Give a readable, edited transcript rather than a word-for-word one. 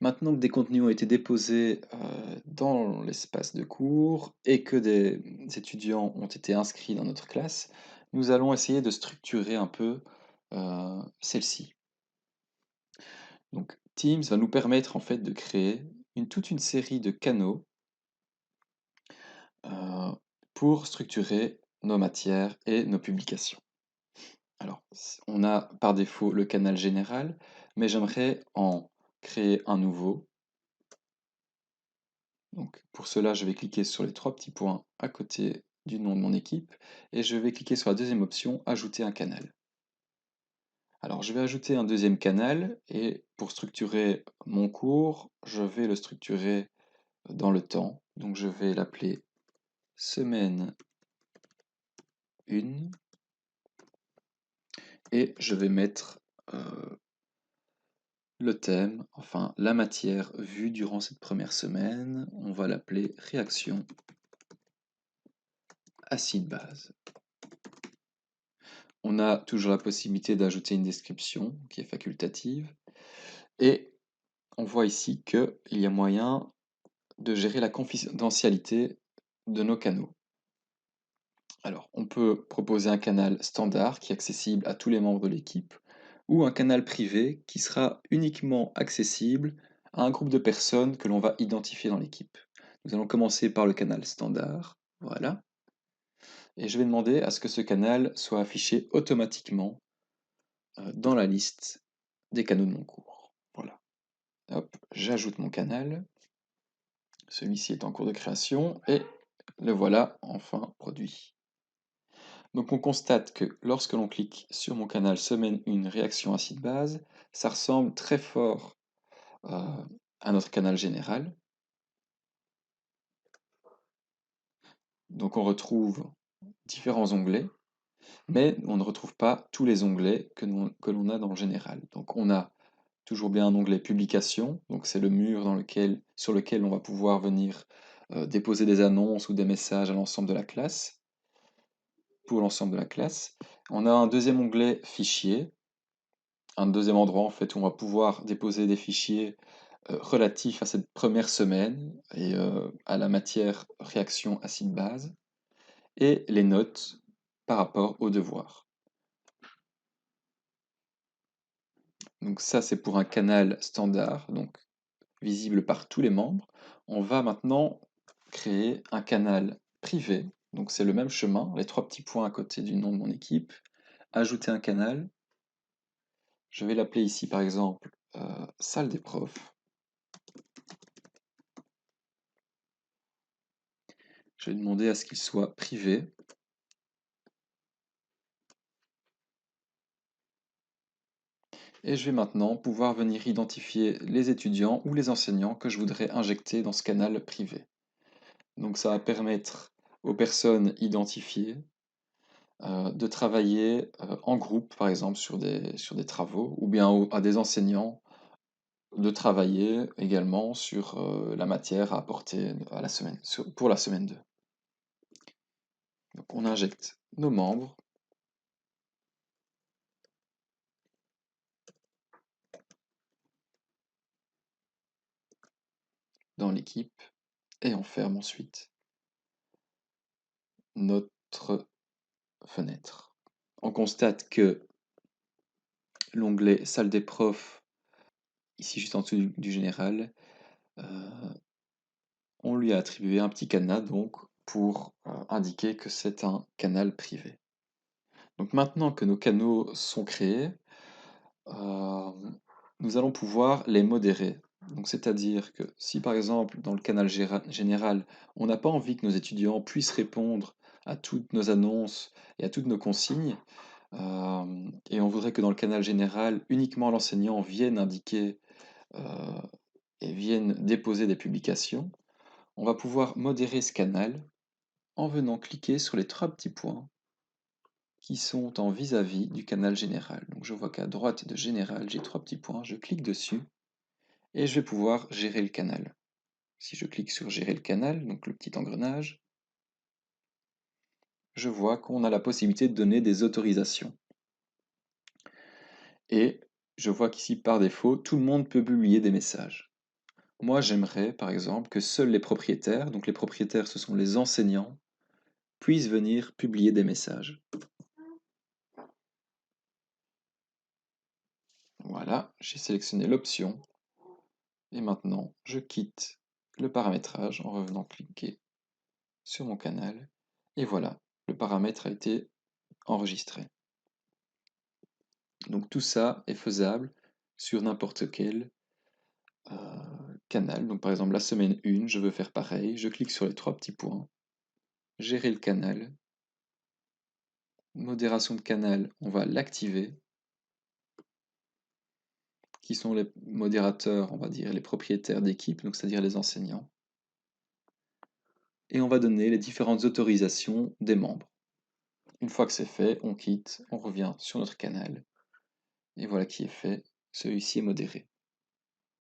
Maintenant que des contenus ont été déposés, dans l'espace de cours et que des étudiants ont été inscrits dans notre classe, nous allons essayer de structurer un peu, celle-ci. Donc Teams va nous permettre en fait de créer toute une série de canaux, heu, pour structurer nos matières et nos publications. Alors, on a par défaut le canal général, mais j'aimerais en créer un nouveau. Donc pour cela, je vais cliquer sur les 3 petits points à côté du nom de mon équipe et je vais cliquer sur la deuxième option, ajouter un canal. Alors je vais ajouter un deuxième canal et pour structurer mon cours, je vais le structurer dans le temps. Donc je vais l'appeler semaine 1 et je vais mettre le thème, enfin la matière vue durant cette première semaine. On va l'appeler réaction acide-base. On a toujours la possibilité d'ajouter une description qui est facultative. Et on voit ici qu'il y a moyen de gérer la confidentialité de nos canaux. Alors, on peut proposer un canal standard qui est accessible à tous les membres de l'équipe, ou un canal privé qui sera uniquement accessible à un groupe de personnes que l'on va identifier dans l'équipe. Nous allons commencer par le canal standard, voilà, et je vais demander à ce que ce canal soit affiché automatiquement dans la liste des canaux de mon cours. Voilà. Hop, j'ajoute mon canal. Celui-ci est en cours de création et le voilà enfin produit. Donc on constate que lorsque l'on clique sur mon canal semaine 1 réaction acide-base, ça ressemble très fort à notre canal général. Donc on retrouve différents onglets, mais on ne retrouve pas tous les onglets que l'on a dans le général. Donc on a toujours bien un onglet publication, donc c'est le mur sur lequel on va pouvoir venir déposer des annonces ou des messages à l'ensemble de la classe, pour l'ensemble de la classe. On a un deuxième onglet fichier, un deuxième endroit en fait où on va pouvoir déposer des fichiers relatifs à cette première semaine et à la matière réaction acide-base, et les notes par rapport aux devoirs. Donc ça c'est pour un canal standard, donc visible par tous les membres. On va maintenant créer un canal privé. Donc c'est le même chemin, les 3 petits points à côté du nom de mon équipe. Ajouter un canal. Je vais l'appeler ici par exemple salle des profs. Je vais demander à ce qu'il soit privé. Et je vais maintenant pouvoir venir identifier les étudiants ou les enseignants que je voudrais injecter dans ce canal privé. Donc ça va permettre aux personnes identifiées de travailler en groupe, par exemple, sur des travaux, ou bien à des enseignants de travailler également sur la matière à apporter à la semaine, pour la semaine 2. Donc on injecte nos membres. Dans l'équipe et on ferme ensuite notre fenêtre. On constate que l'onglet salle des profs, ici juste en dessous du général, on lui a attribué un petit cadenas donc pour indiquer que c'est un canal privé. Donc maintenant que nos canaux sont créés, nous allons pouvoir les modérer. Donc c'est-à-dire que si par exemple dans le canal général, on n'a pas envie que nos étudiants puissent répondre à toutes nos annonces et à toutes nos consignes, et on voudrait que dans le canal général, uniquement l'enseignant vienne indiquer et vienne déposer des publications, on va pouvoir modérer ce canal en venant cliquer sur les 3 petits points qui sont en vis-à-vis du canal général. Donc je vois qu'à droite de général, j'ai 3 petits points, je clique dessus et je vais pouvoir gérer le canal. Si je clique sur gérer le canal, donc le petit engrenage, je vois qu'on a la possibilité de donner des autorisations. Et je vois qu'ici, par défaut, tout le monde peut publier des messages. Moi, j'aimerais, par exemple, que seuls les propriétaires, donc les propriétaires, ce sont les enseignants, puissent venir publier des messages. Voilà, j'ai sélectionné l'option. Et maintenant, je quitte le paramétrage en revenant cliquer sur mon canal. Et voilà, le paramètre a été enregistré. Donc tout ça est faisable sur n'importe quel canal. Donc par exemple, la semaine 1, je veux faire pareil. Je clique sur les trois petits points. Gérer le canal. Modération de canal, on va l'activer. Qui sont les modérateurs, on va dire, les propriétaires d'équipe, donc c'est-à-dire les enseignants. Et on va donner les différentes autorisations des membres. Une fois que c'est fait, on quitte, on revient sur notre canal. Et voilà qui est fait. Celui-ci est modéré.